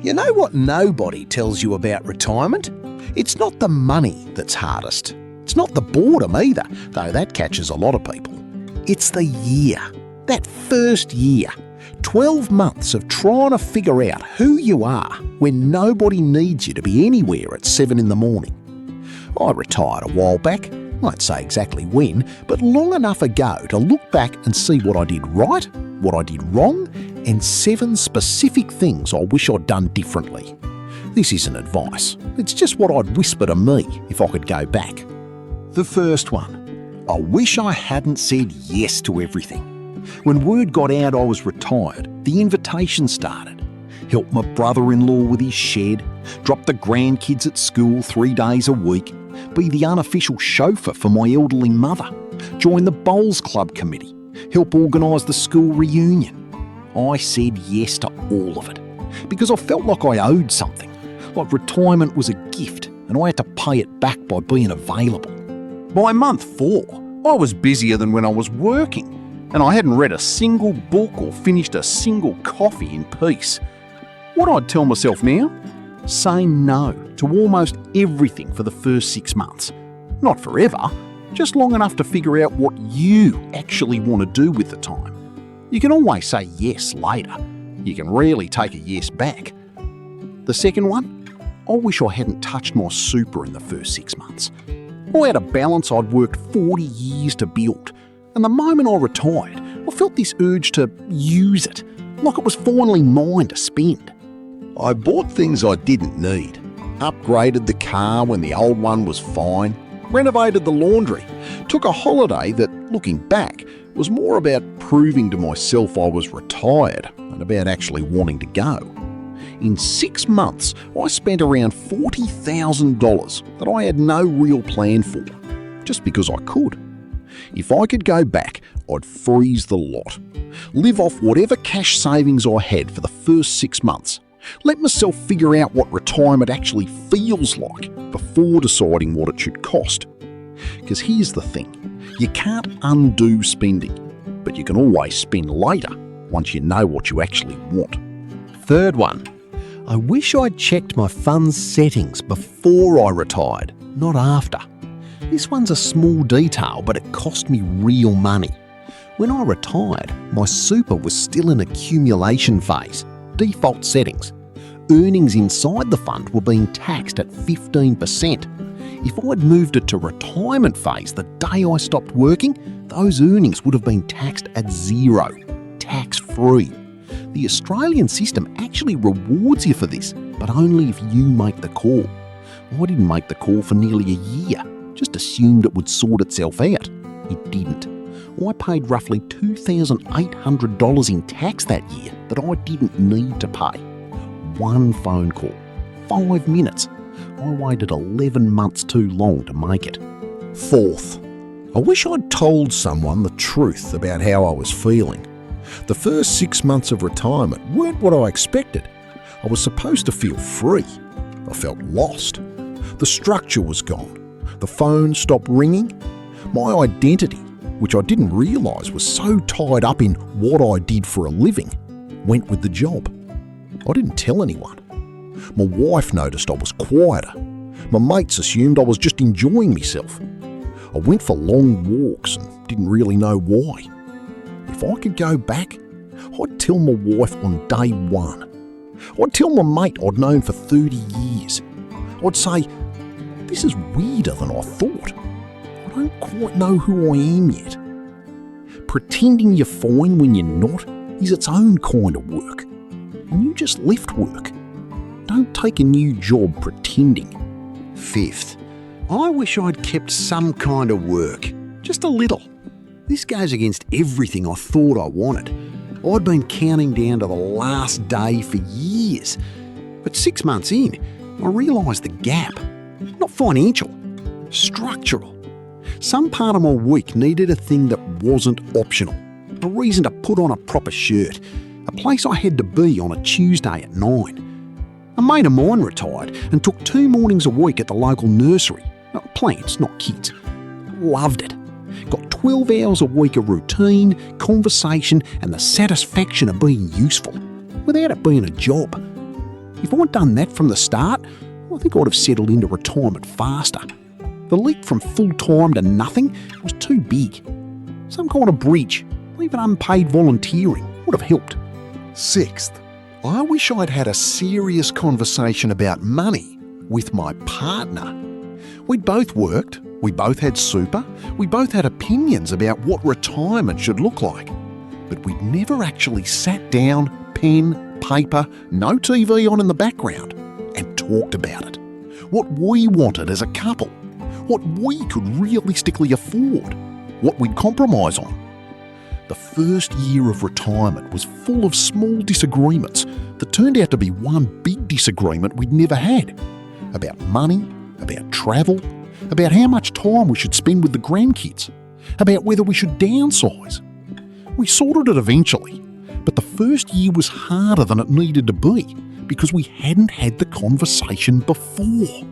You know what nobody tells you about retirement? It's not the money that's hardest. It's not the boredom either, though that catches a lot of people. It's the year. That first year. 12 months of trying to figure out who you are when nobody needs you to be anywhere at 7 in the morning. I retired a while back. Won't say exactly when, but long enough ago to look back and see what I did right, what I did wrong, and 7 specific things I wish I'd done differently. This isn't advice, it's just what I'd whisper to me if I could go back. The first one, I wish I hadn't said yes to everything. When word got out I was retired, the invitation started. Help my brother-in-law with his shed, drop the grandkids at school 3 days a week, be the unofficial chauffeur for my elderly mother, join the bowls club committee, help organise the school reunion. I said yes to all of it because I felt like I owed something, like retirement was a gift and I had to pay it back by being available. By month 4, I was busier than when I was working, and I hadn't read a single book or finished a single coffee in peace. What I'd tell myself now? Say no to almost everything for the first 6 months. Not forever, just long enough to figure out what you actually want to do with the time. You can always say yes later. You can rarely take a yes back. The second one? I wish I hadn't touched my super in the first 6 months. I had a balance I'd worked 40 years to build, and the moment I retired, I felt this urge to use it, like it was finally mine to spend. I bought things I didn't need, upgraded the car when the old one was fine, renovated the laundry, took a holiday that, looking back, was more about proving to myself I was retired than about actually wanting to go. In 6 months, I spent around $40,000 that I had no real plan for, just because I could. If I could go back, I'd freeze the lot, live off whatever cash savings I had for the first 6 months, let myself figure out what retirement actually feels like before deciding what it should cost. Because here's the thing, you can't undo spending, but you can always spend later once you know what you actually want. Third one, I wish I'd checked my funds settings before I retired, not after. This one's a small detail, but it cost me real money. When I retired, my super was still in accumulation phase, default settings. Earnings inside the fund were being taxed at 15%. If I'd moved it to retirement phase the day I stopped working, those earnings would have been taxed at 0, tax-free. The Australian system actually rewards you for this, but only if you make the call. I didn't make the call for nearly a year, just assumed it would sort itself out. It didn't. I paid roughly $2,800 in tax that year that I didn't need to pay. One phone call, 5 minutes. I waited 11 months too long to make it. Fourth, I wish I'd told someone the truth about how I was feeling. The first 6 months of retirement weren't what I expected. I was supposed to feel free. I felt lost. The structure was gone. The phone stopped ringing. My identity, which I didn't realise was so tied up in what I did for a living, went with the job. I didn't tell anyone. My wife noticed I was quieter. My mates assumed I was just enjoying myself. I went for long walks and didn't really know why. If I could go back, I'd tell my wife on day 1. I'd tell my mate I'd known for 30 years. I'd say, this is weirder than I thought. I don't quite know who I am yet. Pretending you're fine when you're not is its own kind of work. And you just left work. Don't take a new job pretending. Fifth, I wish I'd kept some kind of work, just a little. This goes against everything I thought I wanted. I'd been counting down to the last day for years. But 6 months in, I realised the gap. Not financial, structural. Some part of my week needed a thing that wasn't optional. A reason to put on a proper shirt. A place I had to be on a Tuesday at 9. A mate of mine retired and took 2 mornings a week at the local nursery. Plants, not kids. Loved it. Got 12 hours a week of routine, conversation and the satisfaction of being useful, without it being a job. If I'd done that from the start, I think I'd have settled into retirement faster. The leap from full-time to nothing was too big. Some kind of bridge, even unpaid volunteering, would have helped. Sixth, I wish I'd had a serious conversation about money with my partner. We'd both worked, we both had super, we both had opinions about what retirement should look like. But we'd never actually sat down, pen, paper, no TV on in the background, and talked about it. What we wanted as a couple, what we could realistically afford, what we'd compromise on. The first year of retirement was full of small disagreements that turned out to be one big disagreement we'd never had. About money, about travel, about how much time we should spend with the grandkids, about whether we should downsize. We sorted it eventually, but the first year was harder than it needed to be because we hadn't had the conversation before.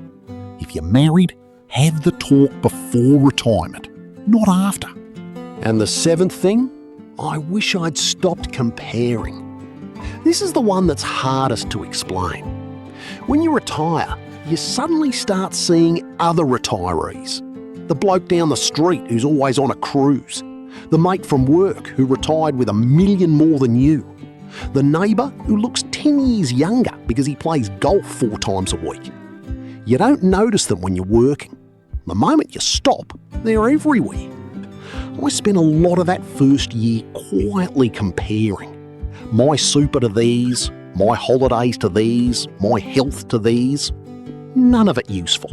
If you're married, have the talk before retirement, not after. And the seventh thing? I wish I'd stopped comparing. This is the one that's hardest to explain. When you retire, you suddenly start seeing other retirees. The bloke down the street who's always on a cruise. The mate from work who retired with $1 million more than you. The neighbour who looks 10 years younger because he plays golf 4 times a week. You don't notice them when you're working. The moment you stop, they're everywhere. I spent a lot of that first year quietly comparing. My super to these, my holidays to these, my health to these. None of it useful.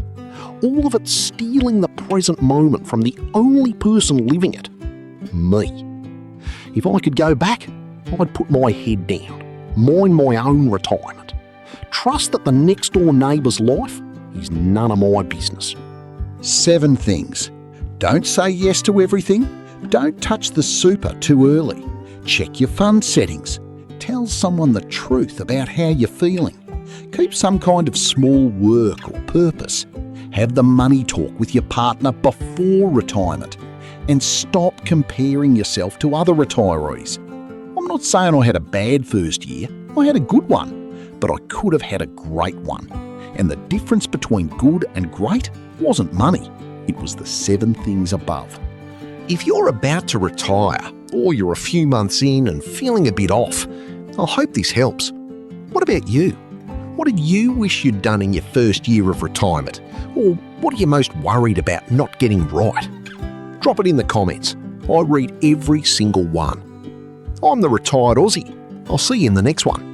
All of it stealing the present moment from the only person living it, me. If I could go back, I'd put my head down, mind my own retirement. Trust that the next door neighbour's life is none of my business. 7 things. Don't say yes to everything. Don't touch the super too early. Check your fund settings. Tell someone the truth about how you're feeling. Keep some kind of small work or purpose. Have the money talk with your partner before retirement. And stop comparing yourself to other retirees. I'm not saying I had a bad first year. I had a good one. But I could have had a great one. And the difference between good and great wasn't money. It was the 7 things above. If you're about to retire, or you're a few months in and feeling a bit off, I hope this helps. What about you? What did you wish you'd done in your first year of retirement? Or what are you most worried about not getting right? Drop it in the comments. I read every single one. I'm the Retired Aussie. I'll see you in the next one.